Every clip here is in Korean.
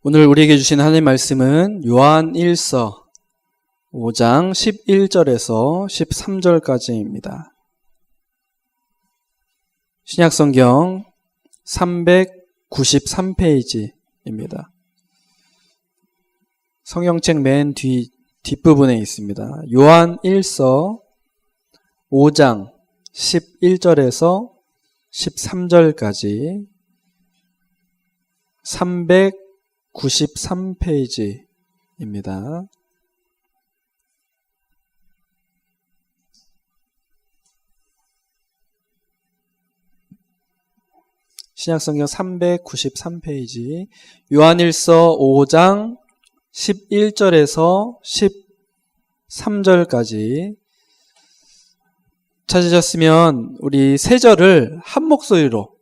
오늘 우리에게 주신 하나님의 말씀은 요한 1서 5장 11절에서 13절까지입니다. 신약성경 393페이지입니다. 성경책 맨 뒷부분에 있습니다. 요한 1서 5장 11절에서 13절까지 393페이지입니다. 신약성경 393페이지 요한일서 5장 11절에서 13절까지 찾으셨으면 우리 세 절을 한 목소리로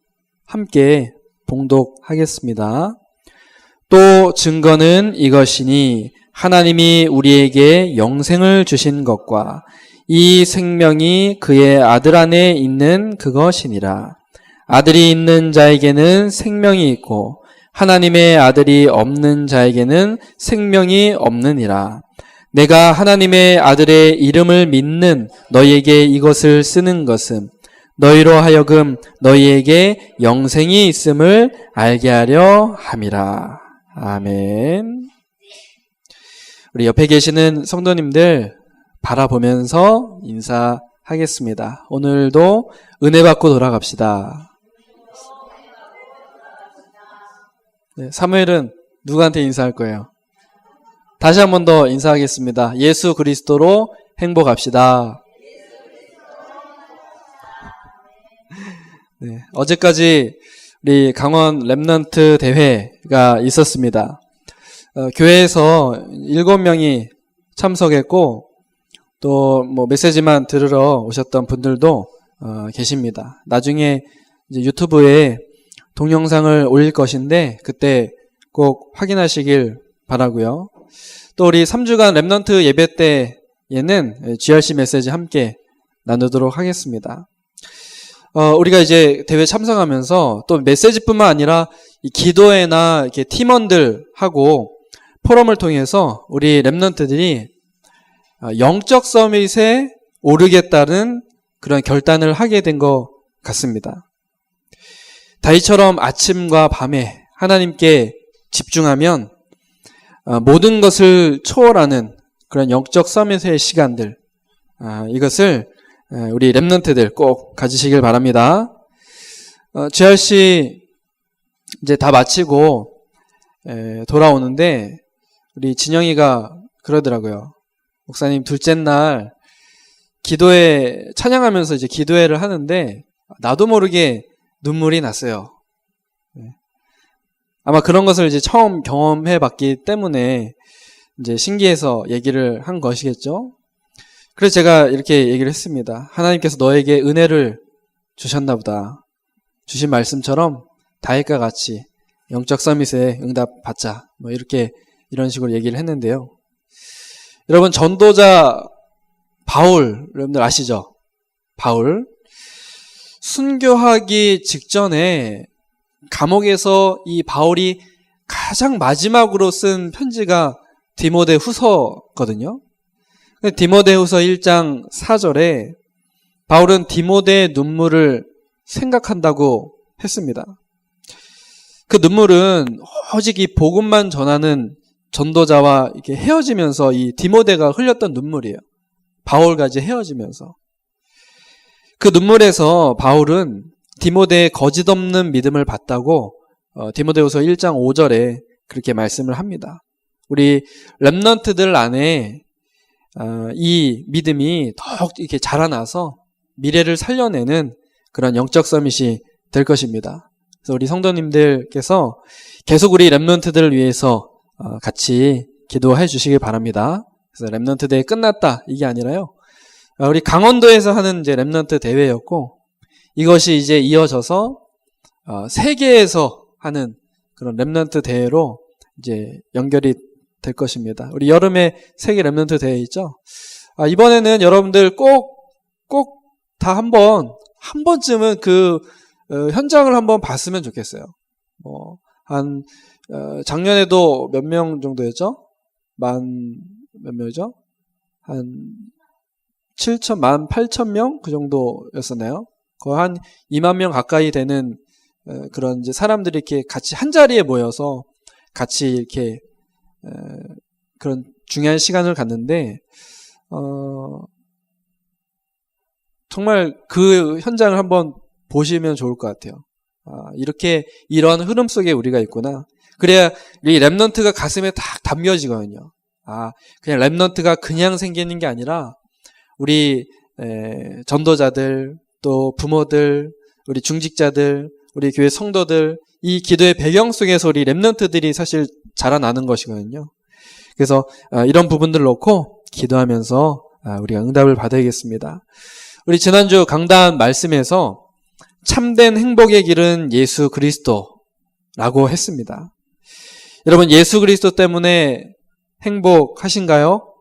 함께 봉독하겠습니다. 또 증거는 이것이니 하나님이 우리에게 영생을 주신 것과 이 생명이 그의 아들 안에 있는 그것이니라. 아들이 있는 자에게는 생명이 있고 하나님의 아들이 없는 자에게는 생명이 없느니라. 내가 하나님의 아들의 이름을 믿는 너희에게 이것을 쓰는 것은 너희로 하여금 너희에게 영생이 있음을 알게 하려 함이라. 아멘. 우리 옆에 계시는 성도님들 바라보면서 인사하겠습니다. 오늘도 은혜 받고 돌아갑시다. 네, 사무엘은 누구한테 인사할 거예요? 다시 한 번 더 인사하겠습니다. 예수 그리스도로 행복합시다. 네, 어제까지 우리 강원 렘넌트 대회가 있었습니다. 교회에서 7명이 참석했고 또 메시지만 들으러 오셨던 분들도 계십니다. 나중에 이제 유튜브에 동영상을 올릴 것인데 그때 꼭 확인하시길 바라고요. 또 우리 3주간 렘넌트 예배 때에는 GRC 메시지 함께 나누도록 하겠습니다. 우리가 이제 대회 참석하면서 또 메시지뿐만 아니라 이 기도회나 이렇게 팀원들하고 포럼을 통해서 우리 렘넌트들이 영적 서밋에 오르겠다는 그런 결단을 하게 된 것 같습니다. 다윗처럼 아침과 밤에 하나님께 집중하면 모든 것을 초월하는 그런 영적 서밋의 시간들, 이것을 우리 렘넌트들 꼭 가지시길 바랍니다. GRC 이제 다 마치고 돌아오는데 우리 진영이가 그러더라고요. 목사님 둘째 날 기도회 찬양하면서 이제 기도회를 하는데 나도 모르게 눈물이 났어요. 아마 그런 것을 이제 처음 경험해 봤기 때문에 이제 신기해서 얘기를 한 것이겠죠. 그래서 제가 이렇게 얘기를 했습니다. 하나님께서 너에게 은혜를 주셨나 보다. 주신 말씀처럼 다윗과 같이 영적 서밋에 응답 받자. 이런 식으로 얘기를 했는데요. 여러분 전도자 바울 여러분들 아시죠? 바울 순교하기 직전에 감옥에서 이 바울이 가장 마지막으로 쓴 편지가 디모데후서거든요. 디모데후서 1장 4절에 바울은 디모데의 눈물을 생각한다고 했습니다. 그 눈물은 오직 이 복음만 전하는 전도자와 이렇게 헤어지면서 이 디모데가 흘렸던 눈물이에요. 바울과 이제 헤어지면서. 그 눈물에서 바울은 디모데의 거짓 없는 믿음을 봤다고 디모데후서 1장 5절에 그렇게 말씀을 합니다. 우리 렘넌트들 안에 이 믿음이 더욱 이렇게 자라나서 미래를 살려내는 그런 영적 서밋이 될 것입니다. 그래서 우리 성도님들께서 계속 우리 렘넌트들을 위해서 같이 기도해 주시길 바랍니다. 그래서 렘넌트 대회 끝났다 이게 아니라요. 우리 강원도에서 하는 이제 렘넌트 대회였고 이것이 이제 이어져서 세계에서 하는 그런 렘넌트 대회로 이제 연결이 될 것입니다. 우리 여름에 세계 렘넌트 대회 있죠? 이번에는 여러분들 꼭 다 한 번쯤은 그 현장을 한번 봤으면 좋겠어요. 한 작년에도 몇 명 정도였죠? 몇 명이죠? 한 18,000명? 그 정도였었나요? 거의 한 2만 명 가까이 되는 그런 이제 사람들이 이렇게 같이 한 자리에 모여서 같이 이렇게 그런 중요한 시간을 갖는데, 정말 그 현장을 한번 보시면 좋을 것 같아요. 이런 흐름 속에 우리가 있구나. 그래야 이 렘넌트가 가슴에 딱 담겨지거든요. 그냥 렘넌트가 그냥 생기는 게 아니라 우리 전도자들, 또 부모들, 우리 중직자들, 우리 교회 성도들, 이 기도의 배경 속에서 우리 렘넌트들이 사실 자라나는 것이거든요. 그래서 이런 부분들을 놓고 기도하면서 우리가 응답을 받아야겠습니다. 우리 지난주 강단 말씀에서 참된 행복의 길은 예수 그리스도라고 했습니다. 여러분, 예수 그리스도 때문에 행복하신가요?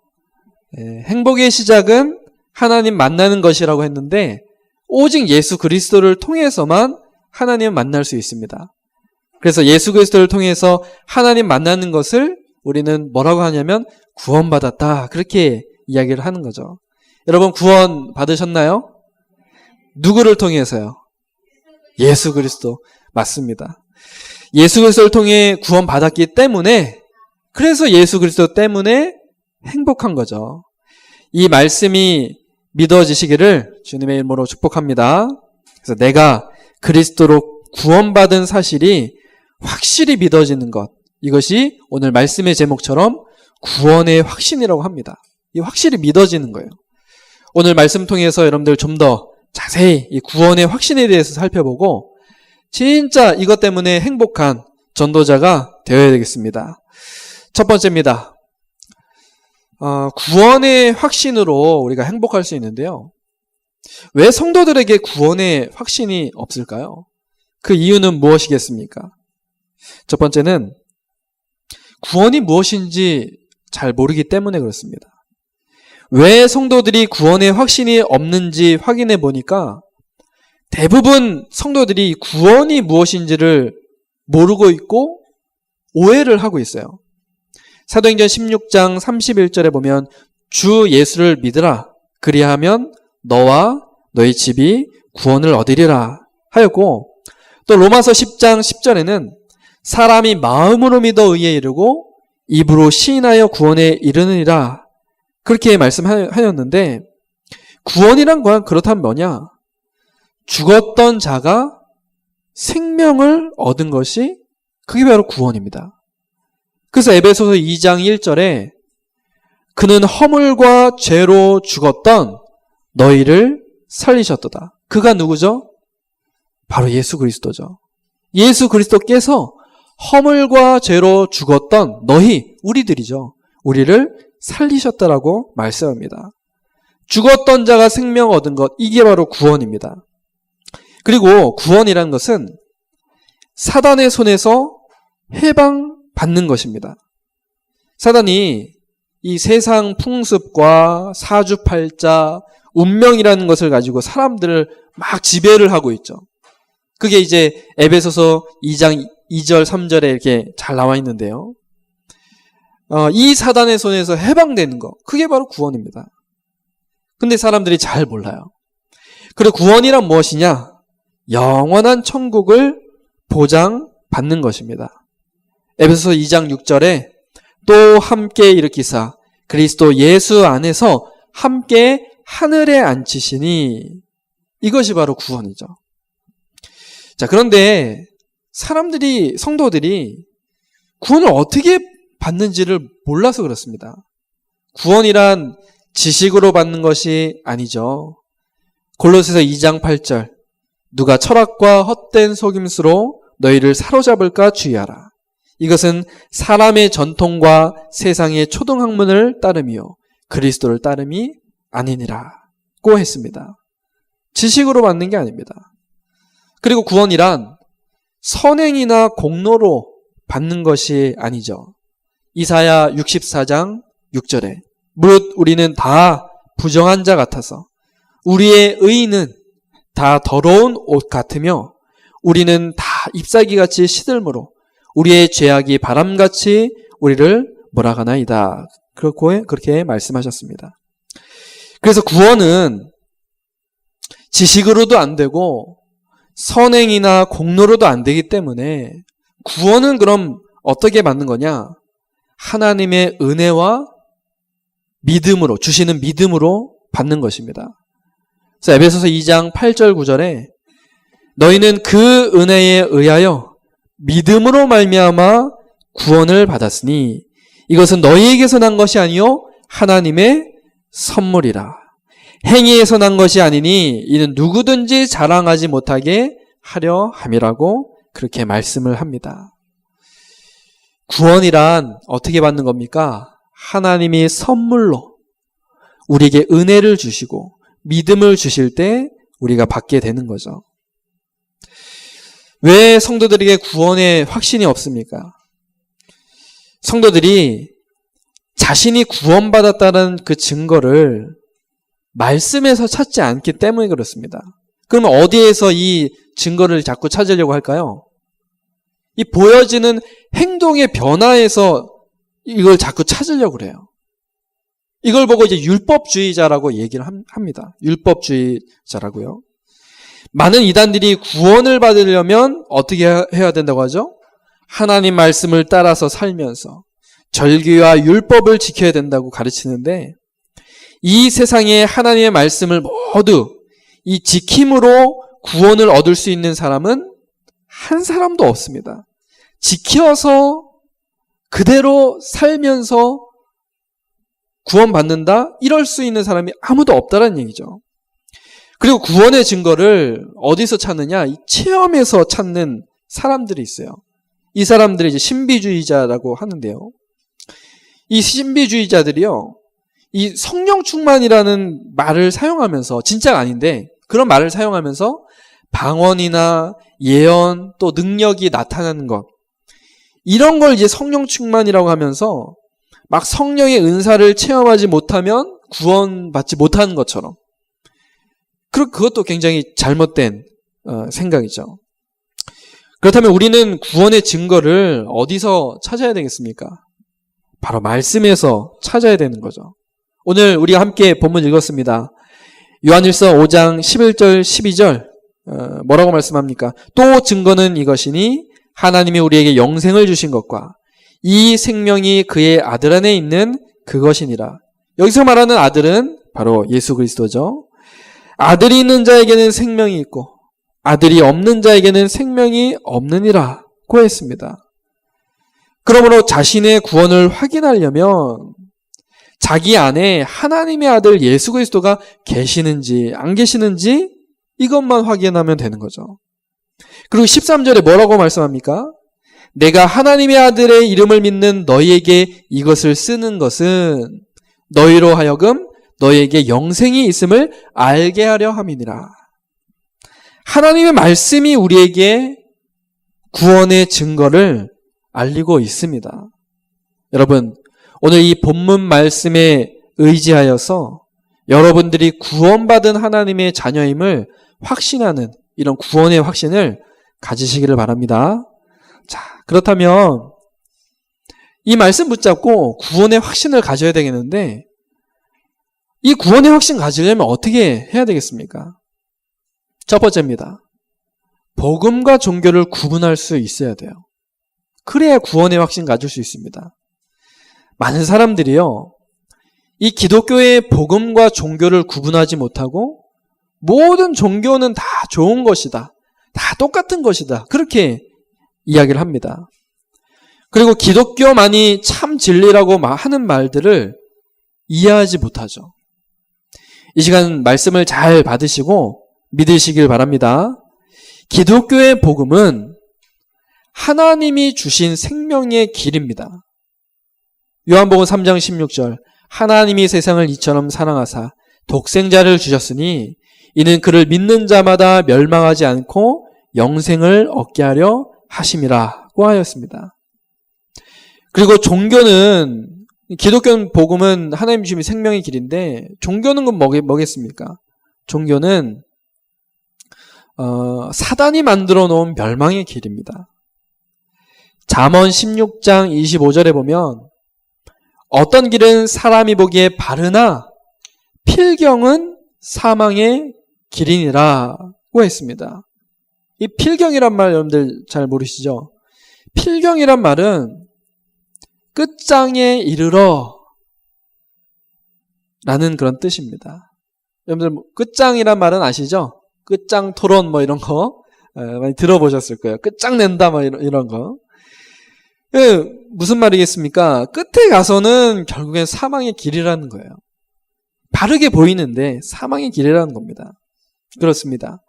행복의 시작은 하나님 만나는 것이라고 했는데 오직 예수 그리스도를 통해서만 하나님을 만날 수 있습니다. 그래서 예수 그리스도를 통해서 하나님 만나는 것을 우리는 뭐라고 하냐면 구원받았다, 그렇게 이야기를 하는 거죠. 여러분, 구원 받으셨나요? 누구를 통해서요? 예수 그리스도. 맞습니다. 예수 그리스도를 통해 구원받았기 때문에, 그래서 예수 그리스도 때문에 행복한 거죠. 이 말씀이 믿어지시기를 주님의 이름으로 축복합니다. 그래서 내가 그리스도로 구원받은 사실이 확실히 믿어지는 것, 이것이 오늘 말씀의 제목처럼 구원의 확신이라고 합니다. 이 확실히 믿어지는 거예요. 오늘 말씀 통해서 여러분들 좀 더 자세히 이 구원의 확신에 대해서 살펴보고 진짜 이것 때문에 행복한 전도자가 되어야 되겠습니다. 첫 번째입니다. 구원의 확신으로 우리가 행복할 수 있는데요. 왜 성도들에게 구원의 확신이 없을까요? 그 이유는 무엇이겠습니까? 첫 번째는 구원이 무엇인지 잘 모르기 때문에 그렇습니다. 왜 성도들이 구원의 확신이 없는지 확인해 보니까 대부분 성도들이 구원이 무엇인지를 모르고 있고 오해를 하고 있어요. 사도행전 16장 31절에 보면 주 예수를 믿으라, 그리하면 너와 너희 집이 구원을 얻으리라 하였고, 또 로마서 10장 10절에는 사람이 마음으로 믿어 의에 이르고 입으로 시인하여 구원에 이르느니라, 그렇게 말씀하였는데, 구원이란 건 그렇다면 뭐냐? 죽었던 자가 생명을 얻은 것이, 그게 바로 구원입니다. 그래서 에베소서 2장 1절에 그는 허물과 죄로 죽었던 너희를 살리셨도다. 그가 누구죠? 바로 예수 그리스도죠. 예수 그리스도께서 허물과 죄로 죽었던 너희, 우리들이죠. 우리를 살리셨다라고 말씀합니다. 죽었던 자가 생명 얻은 것, 이게 바로 구원입니다. 그리고 구원이라는 것은 사단의 손에서 해방받는 것입니다. 사단이 이 세상 풍습과 사주팔자, 운명이라는 것을 가지고 사람들을 막 지배를 하고 있죠. 그게 이제 에베소서 2장 2절 3절에 이렇게 잘 나와 있는데요. 이 사단의 손에서 해방되는 것, 그게 바로 구원입니다. 근데 사람들이 잘 몰라요. 그리고 구원이란 무엇이냐? 영원한 천국을 보장받는 것입니다. 에베소서 2장 6절에 또 함께 일으키사 그리스도 예수 안에서 함께 하늘에 앉히시니, 이것이 바로 구원이죠. 자, 그런데 사람들이, 성도들이 구원을 어떻게 받는지를 몰라서 그렇습니다. 구원이란 지식으로 받는 것이 아니죠. 골로새서 2장 8절, 누가 철학과 헛된 속임수로 너희를 사로잡을까 주의하라. 이것은 사람의 전통과 세상의 초등학문을 따름이요 그리스도를 따름이 아니니라고 했습니다. 지식으로 받는 게 아닙니다. 그리고 구원이란 선행이나 공로로 받는 것이 아니죠. 이사야 64장 6절에 무릇 우리는 다 부정한 자 같아서 우리의 의는 다 더러운 옷 같으며 우리는 다 잎사귀같이 시들므로 우리의 죄악이 바람같이 우리를 몰아가나이다. 그렇게 말씀하셨습니다. 그래서 구원은 지식으로도 안 되고 선행이나 공로로도 안 되기 때문에 구원은 그럼 어떻게 받는 거냐? 하나님의 은혜와 믿음으로, 주시는 믿음으로 받는 것입니다. 그래서 에베소서 2장 8절 9절에 너희는 그 은혜에 의하여 믿음으로 말미암아 구원을 받았으니 이것은 너희에게서 난 것이 아니요 하나님의 선물이라. 행위에서 난 것이 아니니 이는 누구든지 자랑하지 못하게 하려 함이라고 그렇게 말씀을 합니다. 구원이란 어떻게 받는 겁니까? 하나님이 선물로 우리에게 은혜를 주시고 믿음을 주실 때 우리가 받게 되는 거죠. 왜 성도들에게 구원의 확신이 없습니까? 성도들이 자신이 구원받았다는 그 증거를 말씀에서 찾지 않기 때문에 그렇습니다. 그러면 어디에서 이 증거를 자꾸 찾으려고 할까요? 이 보여지는 행동의 변화에서 이걸 자꾸 찾으려고 그래요. 이걸 보고 이제 율법주의자라고 얘기를 합니다. 율법주의자라고요. 많은 이단들이 구원을 받으려면 어떻게 해야 된다고 하죠? 하나님 말씀을 따라서 살면서 절기와 율법을 지켜야 된다고 가르치는데 이 세상에 하나님의 말씀을 모두 이 지킴으로 구원을 얻을 수 있는 사람은 한 사람도 없습니다. 지켜서 그대로 살면서 구원받는다? 이럴 수 있는 사람이 아무도 없다는 얘기죠. 그리고 구원의 증거를 어디서 찾느냐? 이 체험에서 찾는 사람들이 있어요. 이 사람들이 이제 신비주의자라고 하는데요. 이 신비주의자들이요, 이 성령 충만이라는 말을 사용하면서, 진짜가 아닌데, 그런 말을 사용하면서 방언이나 예언, 또 능력이 나타나는 것, 이런 걸 이제 성령 충만이라고 하면서 막 성령의 은사를 체험하지 못하면 구원받지 못하는 것처럼. 그것도 굉장히 잘못된 생각이죠. 그렇다면 우리는 구원의 증거를 어디서 찾아야 되겠습니까? 바로 말씀에서 찾아야 되는 거죠. 오늘 우리가 함께 본문 읽었습니다. 요한일서 5장 11절 12절 뭐라고 말씀합니까? 또 증거는 이것이니 하나님이 우리에게 영생을 주신 것과 이 생명이 그의 아들 안에 있는 그것이니라. 여기서 말하는 아들은 바로 예수 그리스도죠. 아들이 있는 자에게는 생명이 있고 아들이 없는 자에게는 생명이 없느니라고 했습니다. 그러므로 자신의 구원을 확인하려면 자기 안에 하나님의 아들 예수 그리스도가 계시는지 안 계시는지 이것만 확인하면 되는 거죠. 그리고 13절에 뭐라고 말씀합니까? 내가 하나님의 아들의 이름을 믿는 너희에게 이것을 쓰는 것은 너희로 하여금 너희에게 영생이 있음을 알게 하려 함이니라. 하나님의 말씀이 우리에게 구원의 증거를 알리고 있습니다. 여러분, 오늘 이 본문 말씀에 의지하여서 여러분들이 구원받은 하나님의 자녀임을 확신하는 이런 구원의 확신을 가지시기를 바랍니다. 자, 그렇다면 이 말씀 붙잡고 구원의 확신을 가져야 되겠는데 이 구원의 확신 가지려면 어떻게 해야 되겠습니까? 첫 번째입니다. 복음과 종교를 구분할 수 있어야 돼요. 그래야 구원의 확신 가질 수 있습니다. 많은 사람들이요, 이 기독교의 복음과 종교를 구분하지 못하고 모든 종교는 다 좋은 것이다, 다 똑같은 것이다, 그렇게 이야기를 합니다. 그리고 기독교만이 참 진리라고 하는 말들을 이해하지 못하죠. 이 시간 말씀을 잘 받으시고 믿으시길 바랍니다. 기독교의 복음은 하나님이 주신 생명의 길입니다. 요한복음 3장 16절 하나님이 세상을 이처럼 사랑하사 독생자를 주셨으니 이는 그를 믿는 자마다 멸망하지 않고 영생을 얻게 하려 하심이라고 하였습니다. 그리고 종교는, 기독교 복음은 하나님 주신 생명의 길인데 종교는 뭐겠습니까? 종교는 사단이 만들어 놓은 멸망의 길입니다. 잠언 16장 25절에 보면 어떤 길은 사람이 보기에 바르나 필경은 사망의 길이니라고 했습니다. 이 필경이란 말 여러분들 잘 모르시죠? 필경이란 말은 끝장에 이르러 라는 그런 뜻입니다. 여러분들 끝장이란 말은 아시죠? 끝장 토론 뭐 이런 거 많이 들어보셨을 거예요. 끝장낸다 뭐 이런 거. 무슨 말이겠습니까? 끝에 가서는 결국엔 사망의 길이라는 거예요. 바르게 보이는데 사망의 길이라는 겁니다. 그렇습니다.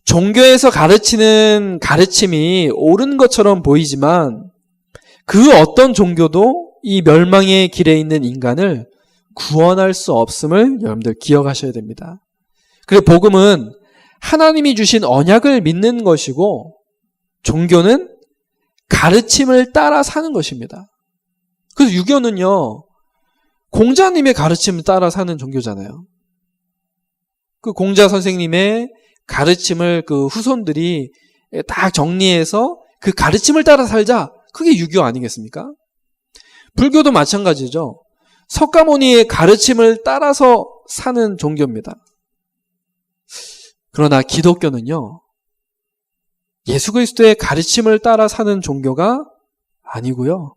종교에서 가르치는 가르침이 옳은 것처럼 보이지만 그 어떤 종교도 이 멸망의 길에 있는 인간을 구원할 수 없음을 여러분들 기억하셔야 됩니다. 그리고 복음은 하나님이 주신 언약을 믿는 것이고 종교는 가르침을 따라 사는 것입니다. 그래서 유교는요, 공자님의 가르침을 따라 사는 종교잖아요. 그 공자 선생님의 가르침을 그 후손들이 딱 정리해서 그 가르침을 따라 살자. 그게 유교 아니겠습니까? 불교도 마찬가지죠. 석가모니의 가르침을 따라서 사는 종교입니다. 그러나 기독교는요, 예수 그리스도의 가르침을 따라 사는 종교가 아니고요.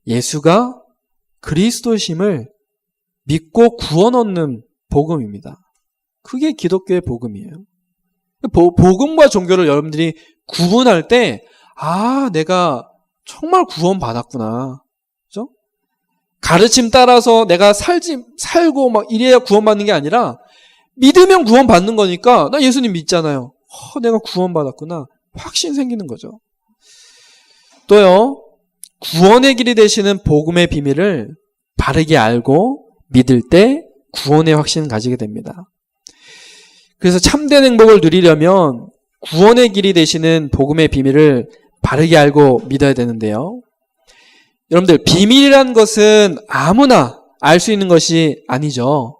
예수가 그리스도심을 믿고 구원 얻는 복음입니다. 그게 기독교의 복음이에요. 복음과 종교를 여러분들이 구분할 때, 내가 정말 구원 받았구나. 그죠? 가르침 따라서 내가 살고 막 이래야 구원 받는 게 아니라 믿으면 구원 받는 거니까 나 예수님 믿잖아요. 내가 구원 받았구나. 확신 생기는 거죠. 또요, 구원의 길이 되시는 복음의 비밀을 바르게 알고 믿을 때 구원의 확신을 가지게 됩니다. 그래서 참된 행복을 누리려면 구원의 길이 되시는 복음의 비밀을 바르게 알고 믿어야 되는데요. 여러분들, 비밀이란 것은 아무나 알 수 있는 것이 아니죠.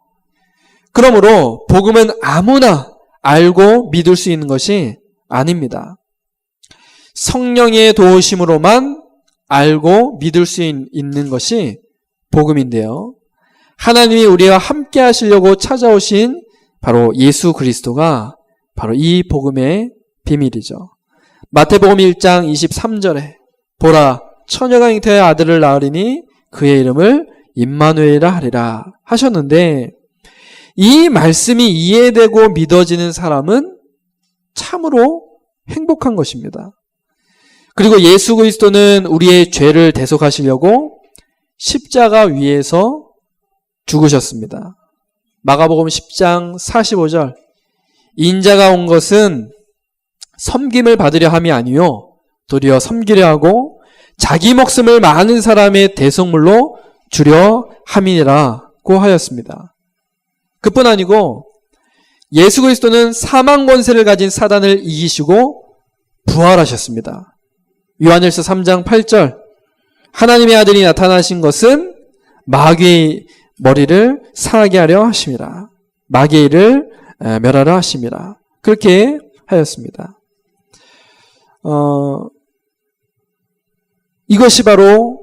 그러므로 복음은 아무나 알고 믿을 수 있는 것이 아닙니다. 성령의 도우심으로만 알고 믿을 수 있는 것이 복음인데요. 하나님이 우리와 함께 하시려고 찾아오신 바로 예수 그리스도가 바로 이 복음의 비밀이죠. 마태복음 1장 23절에 보라, 처녀가 잉태하여 아들을 낳으리니 그의 이름을 임마누엘이라 하리라 하셨는데, 이 말씀이 이해되고 믿어지는 사람은 참으로 행복한 것입니다. 그리고 예수 그리스도는 우리의 죄를 대속하시려고 십자가 위에서 죽으셨습니다. 마가복음 10장 45절, 인자가 온 것은 섬김을 받으려 함이 아니요 도리어 섬기려 하고 자기 목숨을 많은 사람의 대속물로 주려 함이라고 하였습니다. 그뿐 아니고 예수 그리스도는 사망 권세를 가진 사단을 이기시고 부활하셨습니다. 요한일서 3장 8절, 하나님의 아들이 나타나신 것은 마귀의 머리를 상하게 하려 하심이라. 마귀의 일을 멸하려 하심이라. 그렇게 하였습니다. 이것이 바로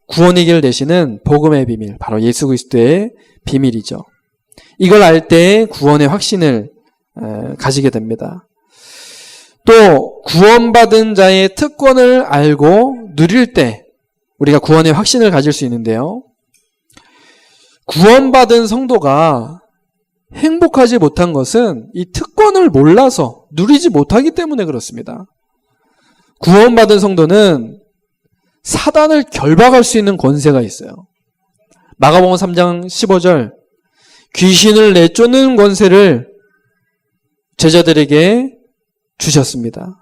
구원의 길 되시는 복음의 비밀, 바로 예수 그리스도의 비밀이죠. 이걸 알 때 구원의 확신을 가지게 됩니다. 또 구원받은 자의 특권을 알고 누릴 때 우리가 구원의 확신을 가질 수 있는데요. 구원받은 성도가 행복하지 못한 것은 이 특권을 몰라서 누리지 못하기 때문에 그렇습니다. 구원받은 성도는 사단을 결박할 수 있는 권세가 있어요. 마가복음 3장 15절, 귀신을 내쫓는 권세를 제자들에게 주셨습니다.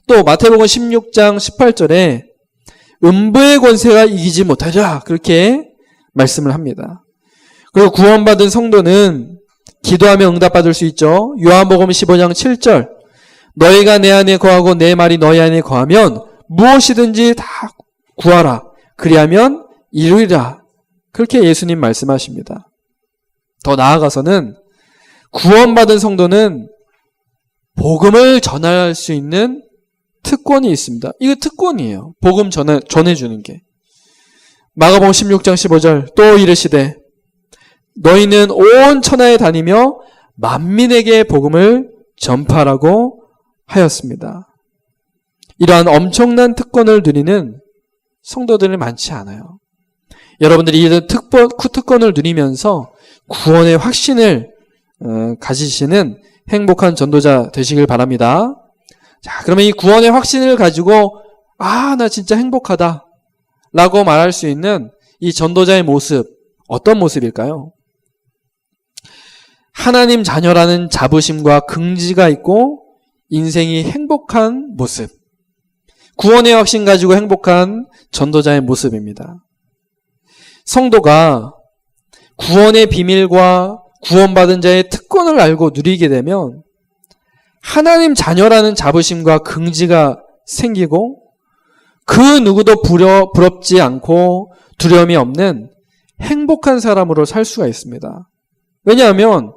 또 마태복음 16장 18절에 음부의 권세가 이기지 못하리라, 그렇게 말씀을 합니다. 그리고 구원받은 성도는 기도하며 응답받을 수 있죠. 요한복음 15장 7절, 너희가 내 안에 거하고 내 말이 너희 안에 거하면 무엇이든지 다 구하라, 그리하면 이루리라, 그렇게 예수님 말씀하십니다. 더 나아가서는 구원받은 성도는 복음을 전할 수 있는 특권이 있습니다. 이거 특권이에요. 복음 전해주는 게. 마가복음 16장 15절 또 이르시되 너희는 온 천하에 다니며 만민에게 복음을 전파라고 하였습니다. 이러한 엄청난 특권을 누리는 성도들은 많지 않아요. 여러분들이 이 특권을 누리면서 구원의 확신을 가지시는 행복한 전도자 되시길 바랍니다. 자, 그러면 이 구원의 확신을 가지고 나 진짜 행복하다 라고 말할 수 있는 이 전도자의 모습, 어떤 모습일까요? 하나님 자녀라는 자부심과 긍지가 있고 인생이 행복한 모습, 구원의 확신 가지고 행복한 전도자의 모습입니다. 성도가 구원의 비밀과 구원받은 자의 특권을 알고 누리게 되면 하나님 자녀라는 자부심과 긍지가 생기고 그 누구도 부럽지 않고 두려움이 없는 행복한 사람으로 살 수가 있습니다. 왜냐하면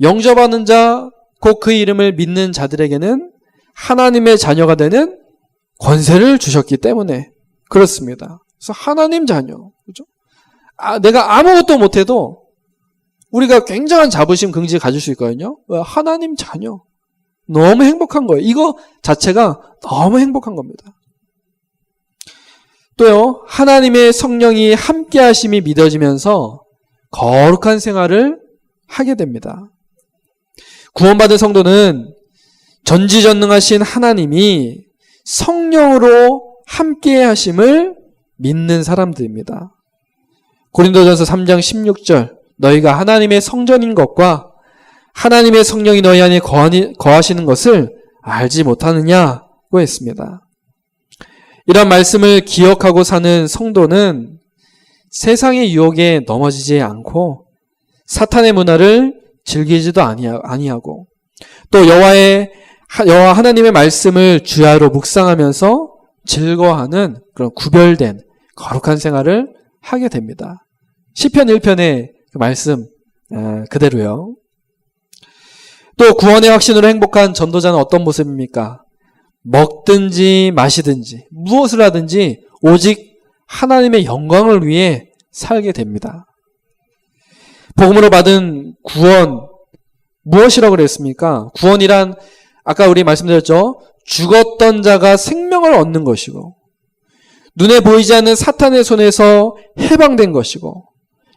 영접하는 자, 곧 그 이름을 믿는 자들에게는 하나님의 자녀가 되는 권세를 주셨기 때문에 그렇습니다. 그래서 하나님 자녀, 그죠? 내가 아무것도 못해도 우리가 굉장한 자부심, 긍지를 가질 수 있거든요. 왜? 하나님 자녀. 너무 행복한 거예요. 이거 자체가 너무 행복한 겁니다. 또요, 하나님의 성령이 함께 하심이 믿어지면서 거룩한 생활을 하게 됩니다. 구원받은 성도는 전지전능하신 하나님이 성령으로 함께 하심을 믿는 사람들입니다. 고린도전서 3장 16절 너희가 하나님의 성전인 것과 하나님의 성령이 너희 안에 거하시는 것을 알지 못하느냐고 했습니다. 이런 말씀을 기억하고 사는 성도는 세상의 유혹에 넘어지지 않고 사탄의 문화를 즐기지도 아니하고 또 여호와 하나님의 말씀을 주야로 묵상하면서 즐거워하는 그런 구별된 거룩한 생활을 하게 됩니다. 시편 1편의 그 말씀 그대로요. 또 구원의 확신으로 행복한 전도자는 어떤 모습입니까? 먹든지 마시든지 무엇을 하든지 오직 하나님의 영광을 위해 살게 됩니다. 복음으로 받은 구원 무엇이라고 그랬습니까? 구원이란 아까 우리 말씀드렸죠. 죽었던 자가 생명을 얻는 것이고 눈에 보이지 않는 사탄의 손에서 해방된 것이고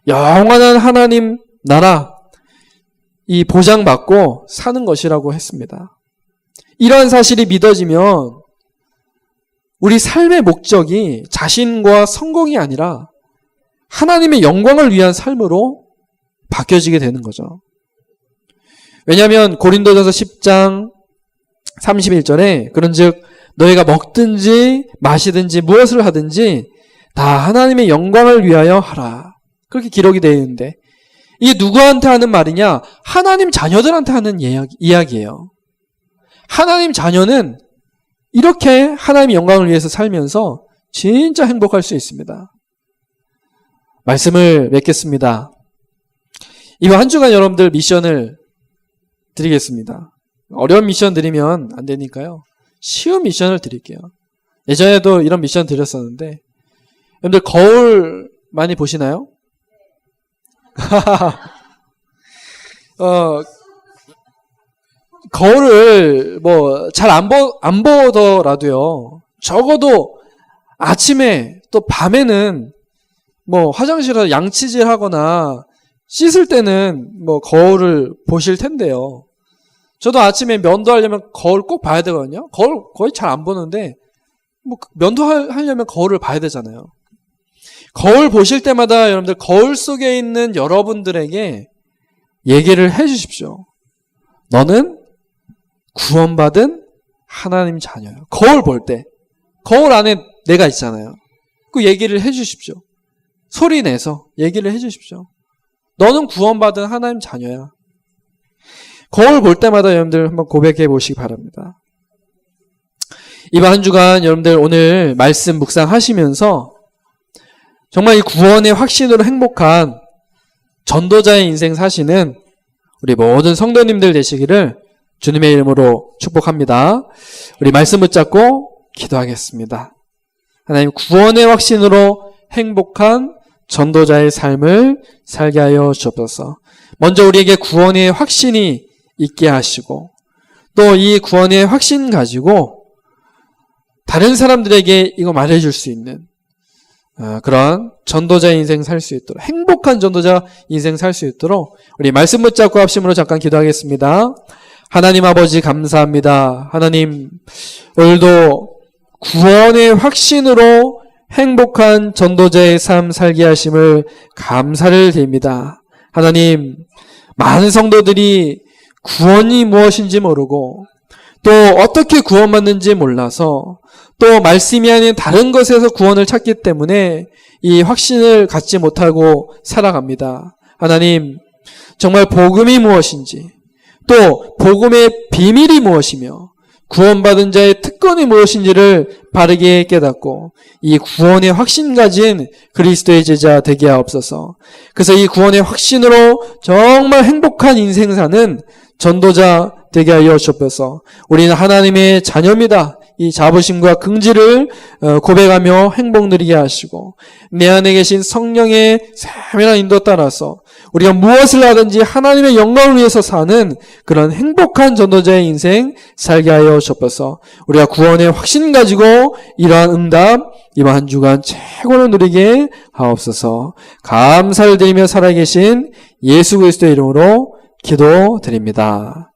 영원한 하나님 나라 이 보장받고 사는 것이라고 했습니다. 이러한 사실이 믿어지면 우리 삶의 목적이 자신과 성공이 아니라 하나님의 영광을 위한 삶으로 바뀌어지게 되는 거죠. 왜냐하면 고린도전서 10장 31절에 그런즉 너희가 먹든지 마시든지 무엇을 하든지 다 하나님의 영광을 위하여 하라. 그렇게 기록이 되어 있는데 이게 누구한테 하는 말이냐? 하나님 자녀들한테 하는 이야기예요. 하나님 자녀는 이렇게 하나님의 영광을 위해서 살면서 진짜 행복할 수 있습니다. 말씀을 맺겠습니다. 이번 한 주간 여러분들 미션을 드리겠습니다. 어려운 미션 드리면 안 되니까요. 쉬운 미션을 드릴게요. 예전에도 이런 미션 드렸었는데 여러분들 거울 많이 보시나요? 거울을 뭐 잘 안 보더라도요. 적어도 아침에 또 밤에는 뭐 화장실에서 양치질 하거나 씻을 때는 뭐 거울을 보실 텐데요. 저도 아침에 면도하려면 거울 꼭 봐야 되거든요. 거울 거의 잘 안 보는데 뭐 면도하려면 거울을 봐야 되잖아요. 거울 보실 때마다 여러분들 거울 속에 있는 여러분들에게 얘기를 해 주십시오. 너는 구원받은 하나님 자녀야. 거울 볼 때. 거울 안에 내가 있잖아요. 그 얘기를 해 주십시오. 소리 내서 얘기를 해 주십시오. 너는 구원받은 하나님 자녀야. 거울 볼 때마다 여러분들 한번 고백해 보시기 바랍니다. 이번 한 주간 여러분들 오늘 말씀 묵상하시면서 정말 이 구원의 확신으로 행복한 전도자의 인생 사시는 우리 모든 성도님들 되시기를 주님의 이름으로 축복합니다. 우리 말씀 붙잡고 기도하겠습니다. 하나님, 구원의 확신으로 행복한 전도자의 삶을 살게 하여 주옵소서. 먼저 우리에게 구원의 확신이 있게 하시고, 또 이 구원의 확신 가지고 다른 사람들에게 이거 말해줄 수 있는 그런 전도자 인생 살 수 있도록, 행복한 전도자 인생 살 수 있도록 우리 말씀 붙잡고 합심으로 잠깐 기도하겠습니다. 하나님 아버지 감사합니다. 하나님, 오늘도 구원의 확신으로 행복한 전도자의 삶 살게 하심을 감사를 드립니다. 하나님, 많은 성도들이 구원이 무엇인지 모르고 또 어떻게 구원받는지 몰라서 또 말씀이 아닌 다른 것에서 구원을 찾기 때문에 이 확신을 갖지 못하고 살아갑니다. 하나님, 정말 복음이 무엇인지, 또 복음의 비밀이 무엇이며 구원받은 자의 특권이 무엇인지를 바르게 깨닫고 이 구원의 확신 가진 그리스도의 제자 되게 하옵소서. 그래서 이 구원의 확신으로 정말 행복한 인생 사는 전도자 되게 하여 주옵소서. 우리는 하나님의 자녀입니다. 이 자부심과 긍지를 고백하며 행복 누리게 하시고, 내 안에 계신 성령의 세밀한 인도 따라서 우리가 무엇을 하든지 하나님의 영광을 위해서 사는 그런 행복한 전도자의 인생 살게 하여 주옵소서. 우리가 구원의 확신 가지고 이러한 응답 이번 한 주간 최고로 누리게 하옵소서. 감사를 드리며 살아계신 예수 그리스도의 이름으로 기도드립니다.